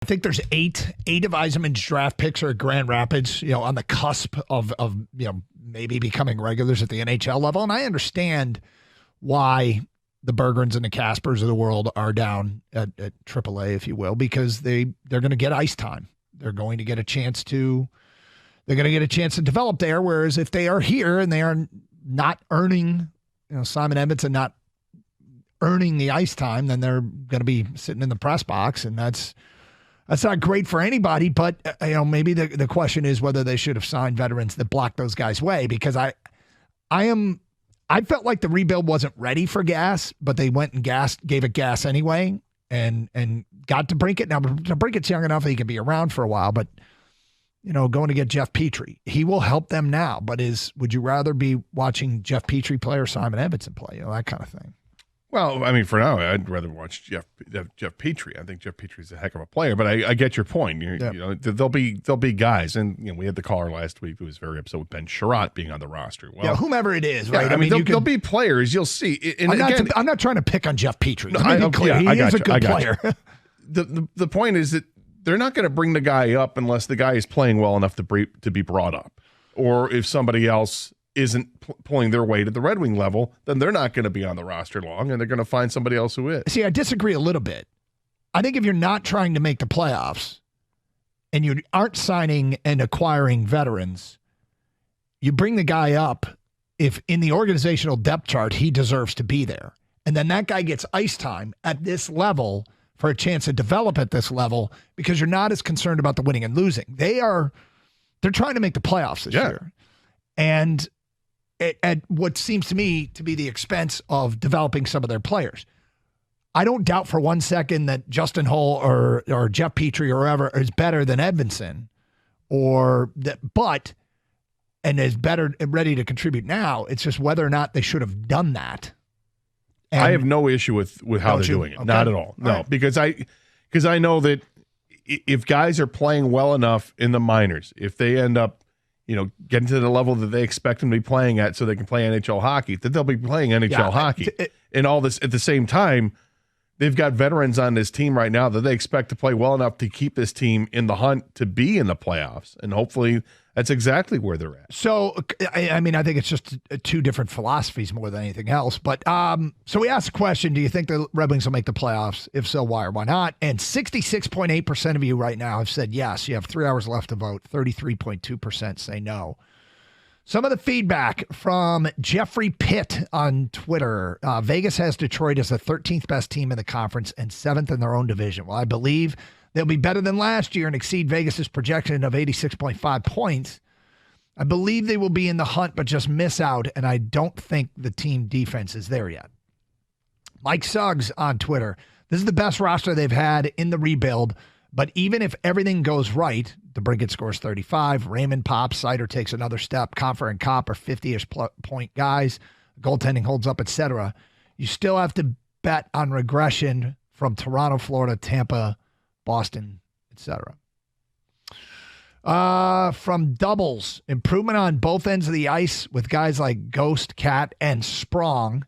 I think there's eight of Yzerman's draft picks are at Grand Rapids, on the cusp of maybe becoming regulars at the NHL level. And I understand why the Bergerons and the Kaspers of the world are down at AAA, if you will, because they're going to get ice time. They're going to get a chance to develop there. Whereas if they are here and they are not earning, Simon Edmondson not earning the ice time, then they're going to be sitting in the press box, and that's not great for anybody. But maybe the question is whether they should have signed veterans that block those guys' way, because I felt like the rebuild wasn't ready for gas, but they went and gave it gas anyway, and got to Brinkett. Now, Brinkett's young enough that he can be around for a while, but going to get Jeff Petrie, he will help them now. But would you rather be watching Jeff Petrie play or Simon Edmondson play? That kind of thing. Well, I mean, for now, I'd rather watch Jeff Petrie. I think Jeff Petrie's a heck of a player, but I get your point. There'll be guys, and we had the caller last week who was very upset with Ben Sherratt being on the roster. Well, whomever it is, right? I mean, there'll be players you'll see. And I'm not trying to pick on Jeff Petrie. Let me be clear. He is a good player. The point is that they're not going to bring the guy up unless the guy is playing well enough to be brought up, or if somebody else isn't pulling their weight at the Red Wing level, then they're not going to be on the roster long, and they're going to find somebody else who is. See, I disagree a little bit. I think if you're not trying to make the playoffs and you aren't signing and acquiring veterans, you bring the guy up if in the organizational depth chart he deserves to be there. And then that guy gets ice time at this level for a chance to develop at this level, because you're not as concerned about the winning and losing. They're trying to make the playoffs this year. And at what seems to me to be the expense of developing some of their players. I don't doubt for 1 second that Justin Hull or Jeff Petrie or whoever is better than Edmondson, and is better and ready to contribute now. It's just whether or not they should have done that. And I have no issue with how they're doing it. Okay. Not at all. No, right. because I know that if guys are playing well enough in the minors, if they end up getting to the level that they expect them to be playing at so they can play NHL hockey, that they'll be playing NHL hockey. And all this at the same time, they've got veterans on this team right now that they expect to play well enough to keep this team in the hunt to be in the playoffs. And hopefully that's exactly where they're at. So, I mean, I think it's just two different philosophies more than anything else. But so we asked the question, do you think the Red Wings will make the playoffs? If so, why or why not? And 66.8% of you right now have said yes. You have 3 hours left to vote. 33.2% say no. Some of the feedback from Jeffrey Pitt on Twitter. Vegas has Detroit as the 13th best team in the conference and 7th in their own division. Well, I believe they'll be better than last year and exceed Vegas's projection of 86.5 points. I believe they will be in the hunt, but just miss out, and I don't think the team defense is there yet. Mike Suggs on Twitter. This is the best roster they've had in the rebuild, but even if everything goes right, DeBrincat scores 35, Raymond pops, Sider takes another step, Compher and Kopp are 50-ish point guys, goaltending holds up, etc. You still have to bet on regression from Toronto, Florida, Tampa, Boston, etc. From doubles, improvement on both ends of the ice with guys like Ghost, Cat, and Sprong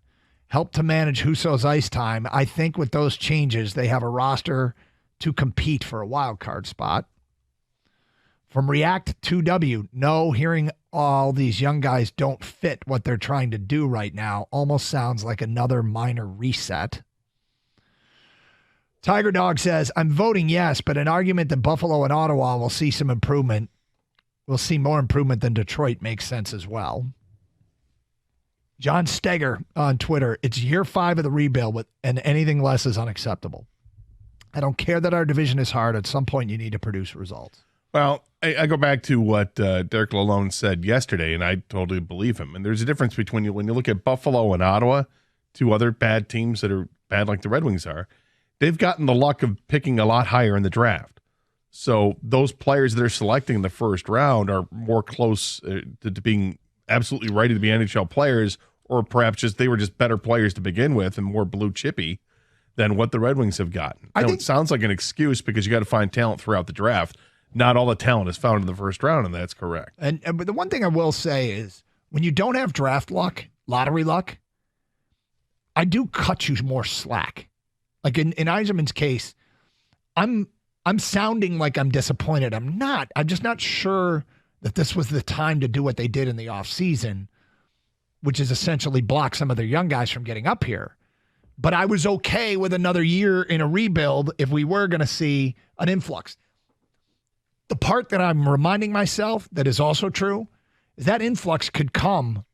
help to manage Husso's ice time. I think with those changes, they have a roster to compete for a wild card spot. From React 2W, no, hearing all these young guys don't fit what they're trying to do right now almost sounds like another minor reset. Tiger Dog says, I'm voting yes, but an argument that Buffalo and Ottawa will see some improvement, will see more improvement than Detroit makes sense as well. John Steger on Twitter, it's year 5 of the rebuild, and anything less is unacceptable. I don't care that our division is hard. At some point, you need to produce results. Well, I go back to what Derek Lalonde said yesterday, and I totally believe him. And there's a difference between when you look at Buffalo and Ottawa, two other bad teams that are bad like the Red Wings are, they've gotten the luck of picking a lot higher in the draft. So those players that are selecting in the first round are more close to being absolutely ready to be NHL players, or perhaps they were just better players to begin with and more blue chippy than what the Red Wings have gotten. I think it sounds like an excuse because you got to find talent throughout the draft. Not all the talent is found in the first round, and that's correct. But the one thing I will say is when you don't have draft luck, lottery luck, I do cut you more slack. Like in Yzerman's case, I'm I'm sounding like I'm disappointed. I'm not. I'm just not sure that this was the time to do what they did in the offseason, which is essentially block some of their young guys from getting up here. But I was okay with another year in a rebuild if we were going to see an influx. The part that I'm reminding myself that is also true is that influx could come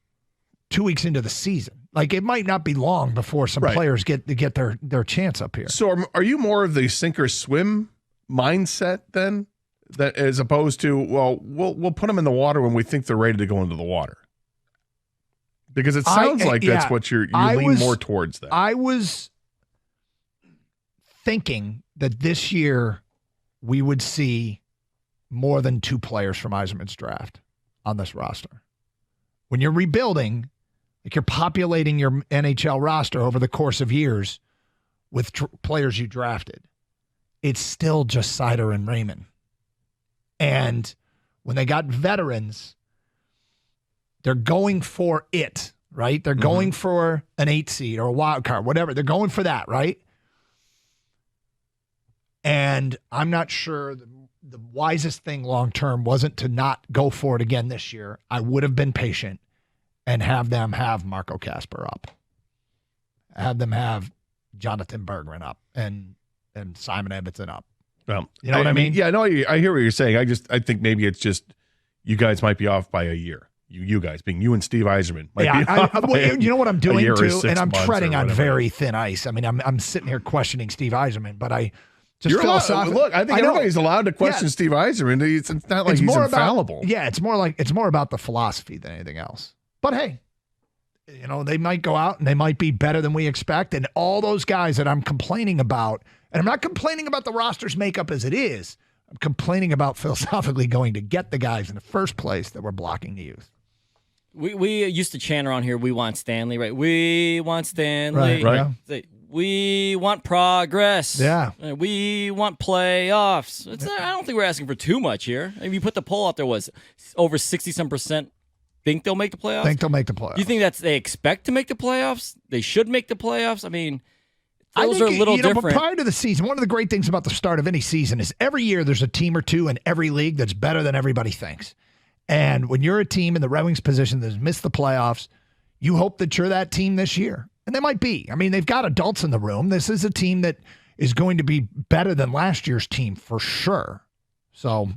2 weeks into the season. Like, it might not be long before some players get their chance up here. So are you more of the sink or swim mindset then, that as opposed to, well, we'll put them in the water when we think they're ready to go into the water? Because it sounds like that's what you lean more towards that. I was thinking that this year we would see more than 2 players from Yzerman's draft on this roster. When you're rebuilding, like, you're populating your NHL roster over the course of years with players you drafted. It's still just Seider and Raymond. And when they got veterans, they're going for it, right? They're going for an 8 seed or a wild card, whatever. They're going for that, right? And I'm not sure the wisest thing long-term wasn't to not go for it again this year. I would have been patient and have them have Marco Kasper up. Have them have Jonathan Berggren up and Simon Edmondson up. Well, you know what I mean? Yeah, no, I hear what you're saying. I think maybe it's just you guys might be off by a year. You guys, being you and Steve Yzerman. You know what I'm doing too? And I'm treading on whatever. very thin ice. I mean, I'm sitting here questioning Steve Yzerman, but I just look, I think everybody's allowed to question Steve Yzerman. It's not like he's infallible. It's more about the philosophy than anything else. But hey, they might go out and they might be better than we expect. And all those guys that I'm complaining about, and I'm not complaining about the roster's makeup as it is, I'm complaining about philosophically going to get the guys in the first place that we're blocking the youth. We used to chant around here, we want Stanley, right? We want Stanley. Right. Yeah. We want progress. Yeah. We want playoffs. I don't think we're asking for too much here. I mean, you put the poll out there, was over 60-some% think they'll make the playoffs? Think they'll make the playoffs. Do you think they expect to make the playoffs? They should make the playoffs? I mean, those are a little different. But prior to the season, one of the great things about the start of any season is every year there's a team or two in every league that's better than everybody thinks. And when you're a team in the Red Wings position that's missed the playoffs, you hope that you're that team this year. And they might be. I mean, they've got adults in the room. This is a team that is going to be better than last year's team for sure. So